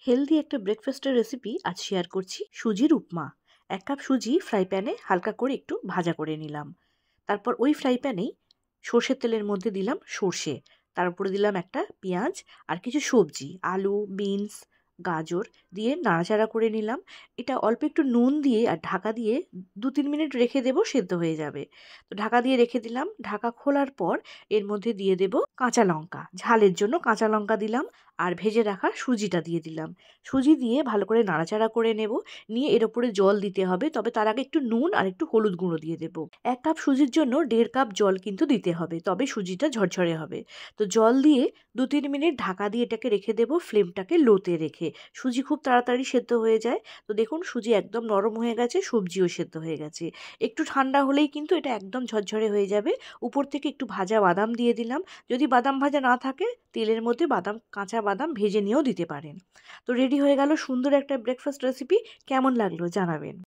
Healthy একটা ব্রেকফাস্টের recipe আজ শেয়ার করছি। সুজির উপমা। ১ কাপ সুজি ফ্রাই প্যানে হালকা করে একটু ভাজা করে নিলাম। তারপর ওই ফ্রাই প্যানেই সর্ষের তেলের মধ্যে দিলাম সর্ষে। তার উপরে দিলাম একটা পেঁয়াজ আর কিছু সবজি, আলু, বিনস, গাজর দিয়ে নাড়াচাড়া করে নিলাম। এটা অল্প একটু নুন দিয়ে আর ঢাকা দিয়ে ২-৩ মিনিট রেখে দেবো, সেদ্ধ হয়ে যাবে। তো ঢাকা দিয়ে রেখে দিলাম। ঢাকা খোলার পর এর মধ্যে দিয়ে দেব কাঁচা লঙ্কা। ঝালের জন্য কাঁচা লঙ্কা দিলাম আর ভেজে রাখা সুজিটা দিয়ে দিলাম। সুজি দিয়ে ভালো করে নাড়াচাড়া করে নেব। নিয়ে এর উপরে জল দিতে হবে। তবে তার আগে একটু নুন আর একটু হলুদ গুঁড়ো দিয়ে দেব। ১ কাপ সুজির জন্য ১.৫ কাপ জল কিন্তু দিতে হবে। তবে সুজিটা ঝরঝরে হবে। তো জল দিয়ে ২-৩ মিনিট ঢাকা দিয়ে এটাকে রেখে দেব, ফ্লেমটাকে লোতে রেখে। সুজি খুব তাড়াতাড়ি সেদ্ধ হয়ে যায়। তো দেখুন সুজি একদম নরম হয়ে গেছে, সবজিও সেদ্ধ হয়ে গেছে। একটু ঠান্ডা হলেই কিন্তু এটা একদম ঝরঝরে হয়ে যাবে। উপর থেকে একটু ভাজা বাদাম দিয়ে দিলাম। যদি বাদাম ভাজা না থাকে তেলের মধ্যে কাঁচা বাদাম ভেজে নিয়েও দিতে পারেন। তো রেডি হয়ে গেল সুন্দর একটা ব্রেকফাস্ট রেসিপি। কেমন লাগলো জানাবেন।